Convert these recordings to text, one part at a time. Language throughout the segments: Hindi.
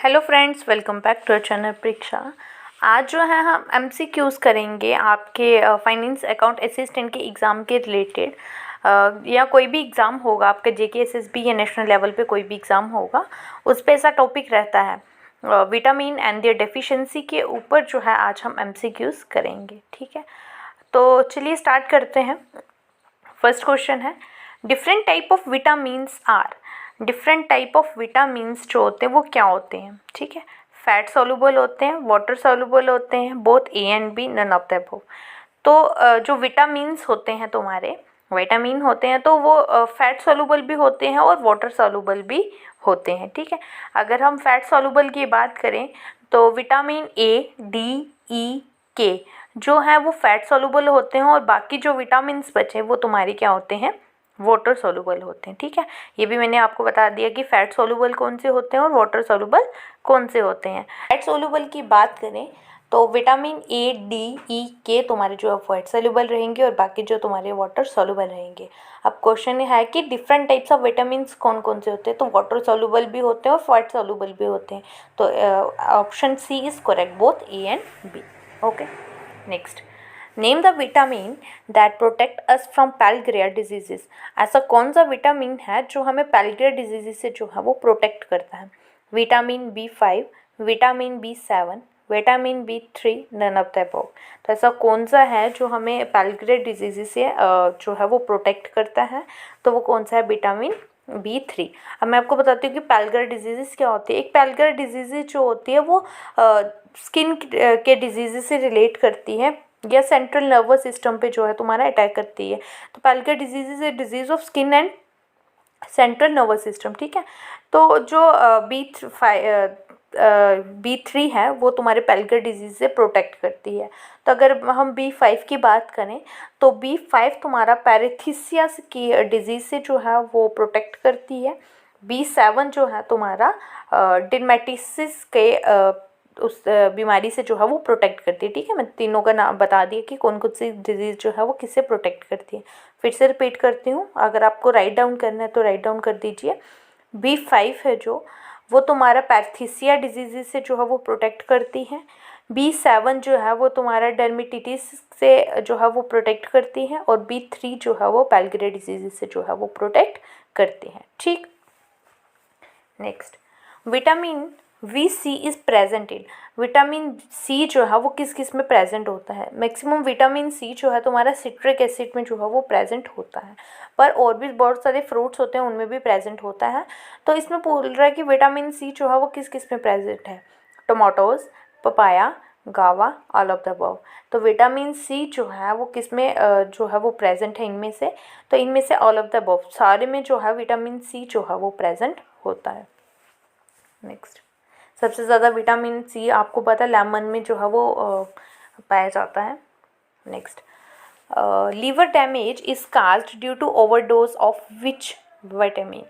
Hello friends, welcome back to our channel Pariksha. आज जो है हम एमसीक्यूज़ करेंगे आपके फाइनेंस अकाउंट असिस्टेंट के एग्ज़ाम के रिलेटेड, या कोई भी एग्ज़ाम होगा आपका जेके एसएसबी या नेशनल लेवल पे कोई भी एग्ज़ाम होगा उस पे ऐसा टॉपिक रहता है विटामिन एंड देयर डेफिशिएंसी के ऊपर जो है आज हम एमसीक्यूज़ करेंगे। ठीक है, तो चलिए स्टार्ट करते हैं। फर्स्ट क्वेश्चन है, different type of vitamins are. Different type of vitamins जो होते हैं वो क्या होते हैं? ठीक है, फैट सॉल्युबल होते हैं, वाटर सॉल्युबल होते हैं, both A and B, none of the above. तो जो विटामिन्स होते हैं तुम्हारे विटामिन होते हैं तो वो फैट सॉल्युबल भी होते हैं और वाटर सॉल्युबल भी होते हैं। ठीक है, अगर हम फैट सॉल्युबल की बात करें तो विटामिन ए, डी, ई, के जो है वो फैट सॉल्युबल होते हैं और बाकी जो विटामिन्स बचे वो तुम्हारे क्या होते हैं? वाटर सॉल्युबल होते हैं। ठीक है, ये भी मैंने आपको बता दिया कि फैट सॉल्युबल कौन से होते हैं और वाटर सॉल्युबल कौन से होते हैं। फैट सॉल्युबल की बात करें तो विटामिन ए, डी, ई, के तुम्हारे जो है फैट सॉल्युबल रहेंगे और बाकी जो तुम्हारे वाटर सॉल्युबल रहेंगे। अब क्वेश्चन है कि डिफरेंट टाइप्स ऑफ विटामिन्स कौन कौन से होते हैं, तो वाटर सॉल्युबल भी होते हैं और फैट सॉल्युबल भी होते हैं। तो option C is correct, both A and B. Okay, next, name the vitamin that protect us from pellagra diseases. ऐसा कौन सा विटामिन है जो हमें पैलग्रिया डिजीजेस से जो है वो प्रोटेक्ट करता है? Vitamin B5, vitamin B7, vitamin B3, none of the above. तो ऐसा कौन सा है जो हमें पैलग्रिया डिजीजेस से जो है वो प्रोटेक्ट करता है? तो वो कौन सा है? Vitamin B3। अब मैं आपको बताती हूँ कि पैलग्रिया डिजीजेस क्या होती है। एक पैलग्रिया डिजीजेस जो होती है वो स्किन के डिजीजेस से रिलेट करती है या सेंट्रल नर्वस सिस्टम पे जो है तुम्हारा अटैक करती है। तो pellagra disease is a disease of skin and central nervous system. ठीक है, तो जो B3 है वो तुम्हारे पैलग्रिया डिजीज से प्रोटेक्ट करती है। तो अगर हम B5 की बात करें तो B5 तुम्हारा पैरेथिसियास की डिजीज से जो है वो प्रोटेक्ट करती है। B7 जो है तुम्हारा डिर्मेटिसिस के उस बीमारी से जो है वो प्रोटेक्ट करती है। ठीक है, मैं तीनों का नाम बता दिया कि कौन कौन सी डिजीज़ जो है वो किससे प्रोटेक्ट करती है। फिर से रिपीट करती हूँ, अगर आपको राइट डाउन करना है तो राइट डाउन कर दीजिए। B5 है जो वो तुम्हारा पैरथीसिया डिजीज़ से जो है वो प्रोटेक्ट करती है। B7 जो है वो तुम्हारा डर्मेटिटिस से जो है वो प्रोटेक्ट करती है और B3 जो है वो पैलग्रिया डिजीज़ से जो है वो प्रोटेक्ट करती है। ठीक, next, vitamin VC is present in. Vitamin C जो है वो किस किस में प्रेजेंट होता है? मैक्सिमम विटामिन C जो है तुम्हारा सिट्रिक एसिड में जो है वो प्रेजेंट होता है, पर और भी बहुत सारे फ्रूट्स होते हैं उनमें भी प्रेजेंट होता है। तो इसमें बोल रहा है कि विटामिन C जो है वो किस किस में प्रेजेंट है? टोमेटोज, पपाया, गावा, ऑल ऑफ द अबव। तो विटामिन C जो है वो किस में जो है वो प्रेजेंट है इनमें से? तो इनमें से ऑल ऑफ द अबव सारे में जो है विटामिन C जो है वो प्रेजेंट होता है। नेक्स्ट, सबसे ज़्यादा विटामिन C आपको पता है लेमन में जो है वो पाया जाता है। Next, liver damage is caused due to overdose of which vitamin.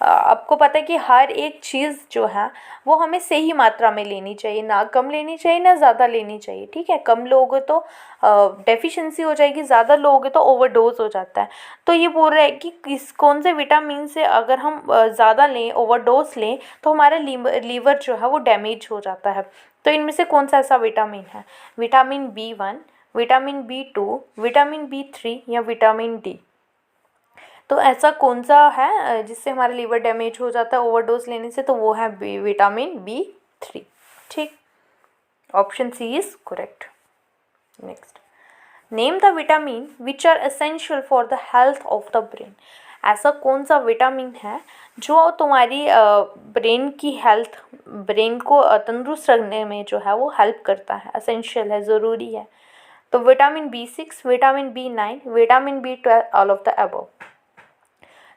आपको पता है कि हर एक चीज़ जो है वो हमें सही मात्रा में लेनी चाहिए, ना कम लेनी चाहिए ना ज़्यादा लेनी चाहिए। ठीक है, कम लोगे तो डेफिशिएंसी हो जाएगी, ज़्यादा लोगे तो ओवरडोज हो जाता है। तो ये बोल रहा है कि किस कौन से विटामिन से अगर हम ज़्यादा लें, ओवरडोज लें, तो हमारा लीवर जो है वो डैमेज हो जाता है। तो इनमें से कौन सा ऐसा विटामिन है? Vitamin B1, vitamin B2, vitamin B3 या विटामिन D। तो ऐसा कौन सा है जिससे हमारा लीवर डैमेज हो जाता है ओवरडोज लेने से? तो वो है विटामिन B3। ठीक, option C is correct. Next, name the vitamin which are essential for the health of the brain. ऐसा कौन सा विटामिन है जो तुम्हारी ब्रेन की हेल्थ, ब्रेन को तंदुरुस्त रखने में जो है वो हेल्प करता है, एसेंशियल है, ज़रूरी है? तो vitamin B6, vitamin B9, vitamin B12, all of the above.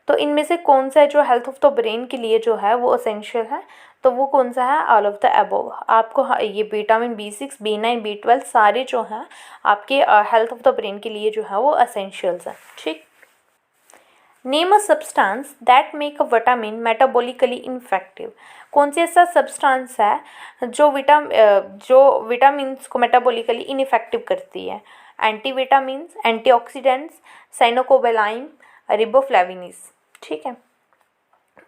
तो इनमें से कौन सा है जो हेल्थ ऑफ द ब्रेन के लिए जो है वो एसेंशियल है? तो वो कौन सा है? All of the above. आपको ये विटामिन B6, B9, B12 सारे जो हैं आपके हेल्थ ऑफ द ब्रेन के लिए जो है वो एसेंशियल्स हैं। ठीक, name a substance that make a vitamin metabolically ineffective. कौन सी ऐसा सब्सटेंस है जो विटामिन्स को मेटाबॉलिकली इनफेक्टिव करती है? Anti vitamins, antioxidants, cyanocobalamin, riboflavins. ठीक है,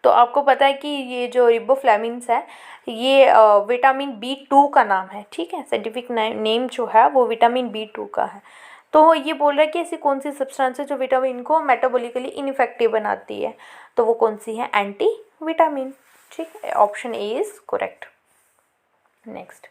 तो आपको पता है कि ये जो रिबोफ्लाविन्स है ये विटामिन B2 का नाम है, ठीक है। साइंटिफिक नेम जो है वो विटामिन B2 का है। तो ये बोल रहा है कि ऐसी कौन सी सब्सटेंस है जो विटामिन को मेटाबॉलिकली इनइफेक्टिव बनाती है, तो वो कौन सी है, एंटी विटामिन, ठीक है। Option A is correct. Next,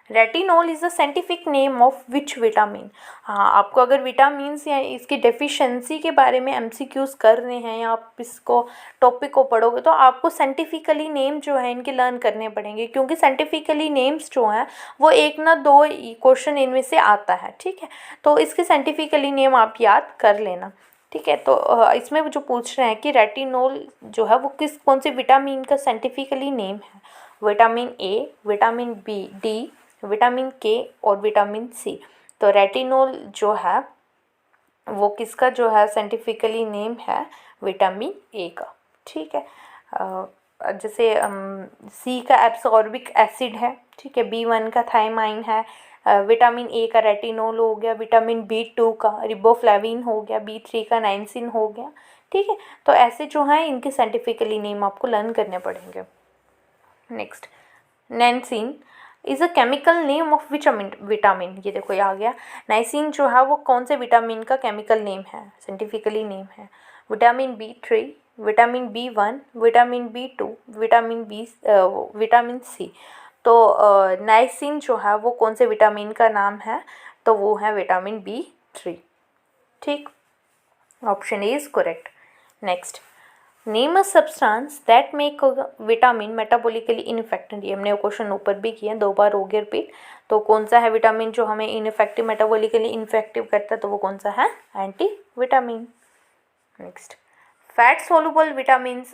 retinol is the scientific name of which vitamin. हाँ, आपको अगर विटामिन्स या इसकी डेफिशिएंसी के बारे में एमसीक्यूज कर रहे हैं या आप इसको टॉपिक को पढ़ोगे तो आपको साइंटिफिकली नेम जो है इनके लर्न करने पड़ेंगे, क्योंकि साइंटिफिकली नेम्स जो हैं वो एक ना दो क्वेश्चन इनमें से आता है, ठीक है। तो इसके साइंटिफिकली नेम आप याद कर लेना, ठीक है। तो इसमें जो पूछ रहे हैं कि रेटिनॉल जो है वो कौन से विटामिन का साइंटिफिकली नेम है, vitamin A, vitamin B, D, vitamin के और विटामिन सी। तो रेटिनॉल जो है वो किसका जो है साइंटिफिकली नेम है, विटामिन ए का, ठीक है। जैसे सी का एब्सॉर्बिक एसिड है, ठीक है। B1 का थायमाइन है, विटामिन ए का रेटिनॉल हो गया, विटामिन B2 का रिबोफ्लाविन हो गया, B3 का नाइसिन हो गया, ठीक है। तो ऐसे जो हैं इनके साइंटिफिकली नेम आपको लर्न करने पड़ेंगे। Next, niacin is a chemical name of vitamin. ये देखो ये आ गया, नाइसिन जो है वो कौन से विटामिन का केमिकल नेम है, साइंटिफिकली नेम है, vitamin B3, vitamin B1, vitamin B2, vitamin C. तो नाइसिन जो है वो कौन से विटामिन का नाम है, तो वो है विटामिन B3, ठीक। Option A is correct. Next, name a substance that make vitamin metabolically ineffective. ये हमने क्वेश्चन ऊपर भी किया, 2 बार हो गया रिपीट। तो कौन सा है विटामिन जो हमें इनइफेक्टिव मेटाबॉलिकली इनफेक्टिव करता है, तो वो कौन सा है, anti vitamin. Next, fat soluble vitamins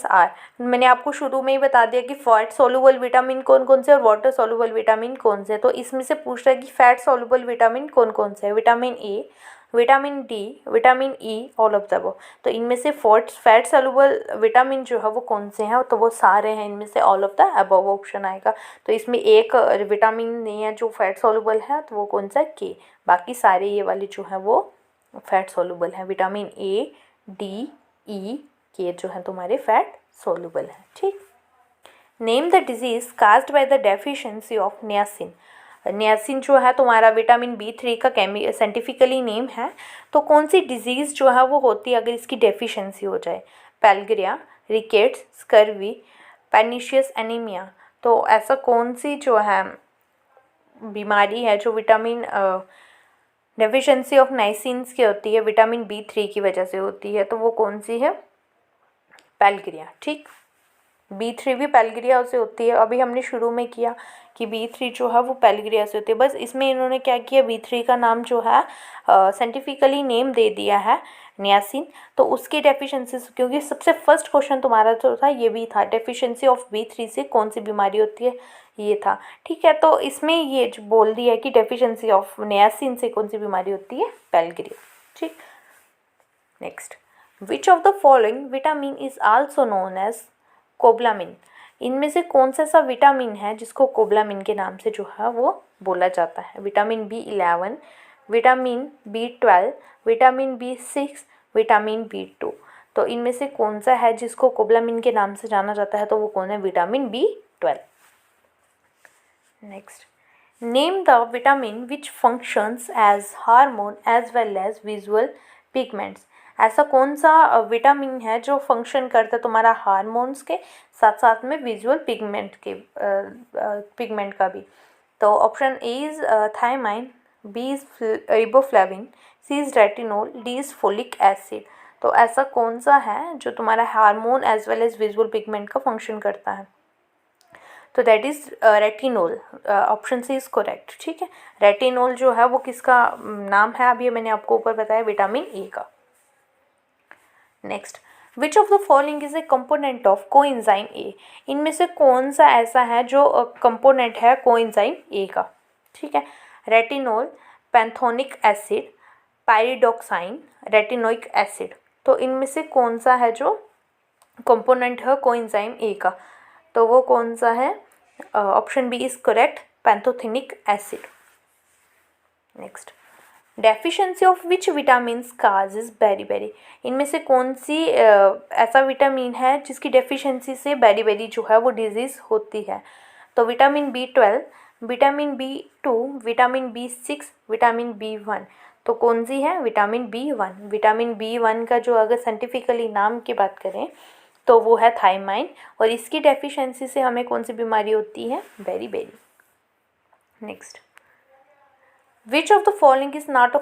are. मैंने आपको शुरू में ही बता दिया कि फैट सोलुबल विटामिन कौन कौन से और वाटर सोलुबल विटामिन कौन से। तो इसमें से पूछ रहा है कि फैट सोलुबल विटामिन कौन कौन से है, vitamin A, vitamin D, vitamin E, all of the above. तो इनमें से फैट सोलुबल विटामिन जो है वो कौन से हैं, तो वो सारे हैं, इनमें से all of the above option आएगा। तो इसमें एक विटामिन नहीं है जो फैट सोलुबल है, तो वो कौन सा, के। बाकी सारे ये वाले जो है वो फैट सोलुबल है, विटामिन ए, डी, ई, के जो है तुम्हारे फैट सोलुबल है, ठीक। Name the disease caused by the deficiency of niacin. Niacin जो है तुम्हारा विटामिन B3 का साइंटिफिकली नेम है। तो कौन सी डिजीज़ जो है वो होती है अगर इसकी डेफिशिएंसी हो जाए, पेल्ग्रिया, रिकेट्स, स्कर्वी, पेर्निशियस एनीमिया। तो ऐसा कौन सी जो है बीमारी है जो विटामिन डेफिशिएंसी ऑफ नाइसिन्स की होती है, विटामिन B3 की वजह से होती है, तो वो कौन सी है, पेल्ग्रिया, ठीक। B3 भी पेल्ग्रिया से होती है, अभी हमने शुरू में किया कि B3 जो है वो पेल्ग्रिया से होती है। बस इसमें इन्होंने क्या किया, B3 का नाम जो है साइंटिफिकली नेम दे दिया है नियासिन। तो उसकी डेफिशिएंसी, क्योंकि सबसे फर्स्ट क्वेश्चन तुम्हारा जो था ये भी था, डेफिशिएंसी ऑफ B3 से कौन सी बीमारी होती है, ये था, ठीक है। तो इसमें ये जो बोल दिया है कि डेफिशिएंसी ऑफ नियासिन से कौन सी बीमारी होती है, पेल्ग्रिया, ठीक। Next, which of the following vitamin is also known as cobalamin. इनमें से कौन सा ऐसा विटामिन है जिसको कोबलामिन के नाम से जो है वो बोला जाता है, vitamin B11, vitamin B12, vitamin B6, vitamin B2। तो इनमें से कौन सा है जिसको कोबलामिन के नाम से जाना जाता है, तो वो कौन है, vitamin B12। Next, name the vitamin which functions as hormone as well as visual pigments. ऐसा कौन सा विटामिन है जो फंक्शन करता है तुम्हारा हार्मोन्स के साथ साथ में विजुअल पिगमेंट का भी। तो option A is thiamine, B is riboflavin, C is retinol, D is folic acid. तो ऐसा कौन सा है जो तुम्हारा hormone as well as visual pigment का फंक्शन करता है, तो that is retinol. Option C is correct, ठीक है। रेटिनॉल जो है वो किसका नाम है, अभी मैंने आपको ऊपर बताया, विटामिन ए का। Next, which of the following is a component of coenzyme A. इनमें से कौन सा ऐसा है जो कंपोनेंट है कोएंजाइम ए का, ठीक है। Retinol, pantothenic acid, pyridoxine, retinoic acid. तो इनमें से कौन सा है जो कंपोनेंट है कोएंजाइम ए का, तो वो कौन सा है, option B is correct, pantothenic acid. Next, deficiency of which vitamins causes beri, इनमें से कौन सी ऐसा विटामिन है जिसकी डेफिशिएंसी से बेरी जो है वो डिजीज़ होती है? तो vitamin B12, vitamin B2, vitamin B6, vitamin B1। तो कौन सी है? Vitamin B1। विटामिन B1 का जो अगर साइंटिफिकली नाम की बात करें तो वो है थायमाइन, और इसकी डेफिशिएंसी से हमें कौन सी बीमारी होती है? बेरी। Next, which of the following is not a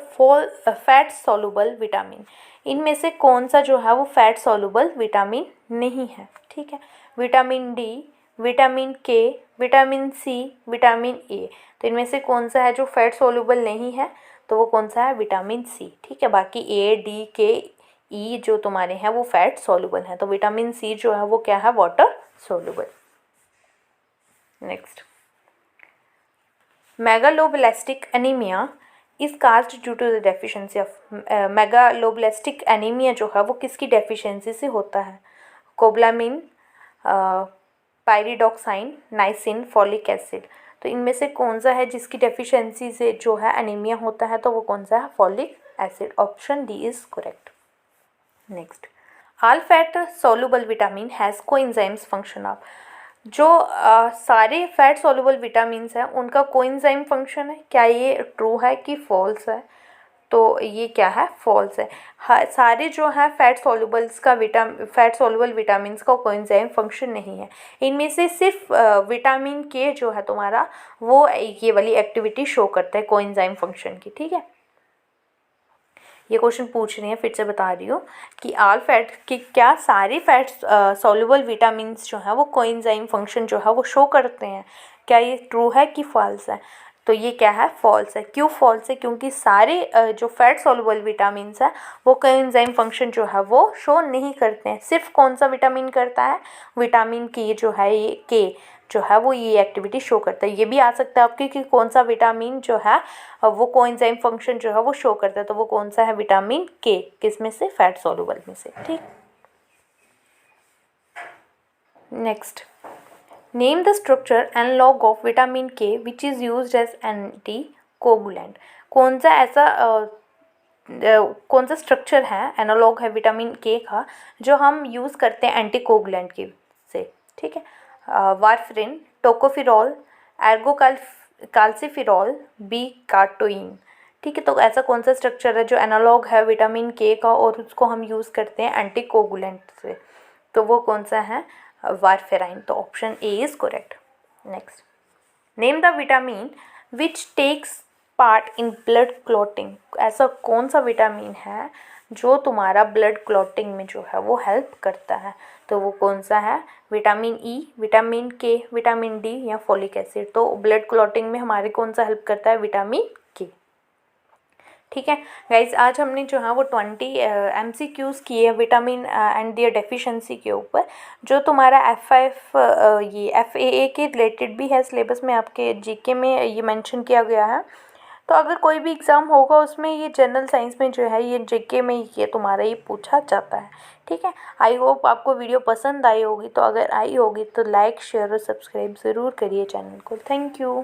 fat soluble vitamin? इनमें से कौन सा जो है वो फैट सॉल्युबल विटामिन नहीं है? ठीक है, विटामिन डी, विटामिन के, विटामिन सी, विटामिन ए। तो इनमें से कौन सा है जो फैट सॉल्युबल नहीं है? तो वो कौन सा है? Vitamin C. ठीक है, बाकी ए, डी, के, ई जो तुम्हारे हैं वो फैट सॉल्युबल हैं। तो विटामिन सी जो है वो क्या है? Water soluble. Next, megaloblastic anaemia is caused due to the deficiency of megaloblastic anaemia जो है वो किसकी डेफिशिएंसी से होता है? Cobalamin, pyridoxine, niacin, folic acid. तो इनमें से कौन सा है जिसकी डेफिशिएंसी से जो है एनीमिया होता है? तो वो कौन सा है? Folic acid. Option D is correct. Next, all fat soluble vitamin has coenzymes function of. जो सारे फैट सॉल्युबल विटामिन्स हैं उनका कोएंजाइम फंक्शन है, क्या ये ट्रू है कि फॉल्स है? तो ये क्या है? फॉल्स है। सारे जो है फैट सॉल्युबल विटामिन्स का कोएंजाइम फंक्शन नहीं है। इनमें से सिर्फ विटामिन के जो है तुम्हारा वो ये वाली एक्टिविटी शो करता है कोएंजाइम फंक्शन की। ठीक है, ये क्वेश्चन पूछ रही हैं, फिर से बता रही हूँ कि ऑल फैट कि क्या सारे फैट सॉल्युबल विटामिन्स जो हैं वो कोएंजाइम फंक्शन जो है वो शो करते हैं? क्या ये ट्रू है कि फॉल्स है? तो ये क्या है? फॉल्स है। क्यों फॉल्स है? क्योंकि सारे जो फैट सॉल्युबल विटामिन्स है वो कोएंजाइम फंक्शन जो है वो शो नहीं करते हैं। सिर्फ कौन सा विटामिन करता है? विटामिन के जो है, ये के जो है वो ये एक्टिविटी शो करता है। ये भी आ सकता है आपके कि कौन सा विटामिन जो है वो कोएंजाइम फंक्शन जो है वो शो करता है। तो वो कौन सा है? विटामिन के। किस में से? फैट सॉल्युबल में से। ठीक, next, name the structure analogue of vitamin K which is used as anti coagulant. कौन सा ऐसा कौन सा स्ट्रक्चर है, एनालॉग है विटामिन के का, जो हम यूज़ करते हैं एंटी कोगुलेंट के से? ठीक है, वारफरिन, टोकोफिरॉल, एर्गोकाल्सिफिरॉल, बी कार्टोइन। ठीक है, तो ऐसा कौन सा स्ट्रक्चर है जो एनालॉग है विटामिन के का और उसको हम यूज़ करते हैं एंटी कोगुलेंट से? तो वो कौन सा है? वारफेराइन। तो option A is correct. Next, name the vitamin which takes part in blood clotting. ऐसा कौन सा विटामिन है जो तुम्हारा ब्लड क्लॉटिंग में जो है वो हेल्प करता है? तो वो कौन सा है? विटामिन ई, विटामिन के, विटामिन डी या फॉलिक एसिड। तो ब्लड क्लॉटिंग में हमारे कौन सा हेल्प करता है? विटामिन के। ठीक है गाइज, आज हमने जो है वो 20 MCQs किए विटामिन एंड दियर डेफिशिएंसी के ऊपर, जो तुम्हारा ये FAA के रिलेटेड भी है। सिलेबस में आपके GK में ये मेंशन किया गया है। तो अगर कोई भी एग्ज़ाम होगा उसमें ये जनरल साइंस में जो है ये GK में ये तुम्हारा ये पूछा जाता है। ठीक है, आई होप आपको वीडियो पसंद आई होगी। तो अगर आई होगी तो लाइक, शेयर और सब्सक्राइब ज़रूर करिए चैनल को। Thank you.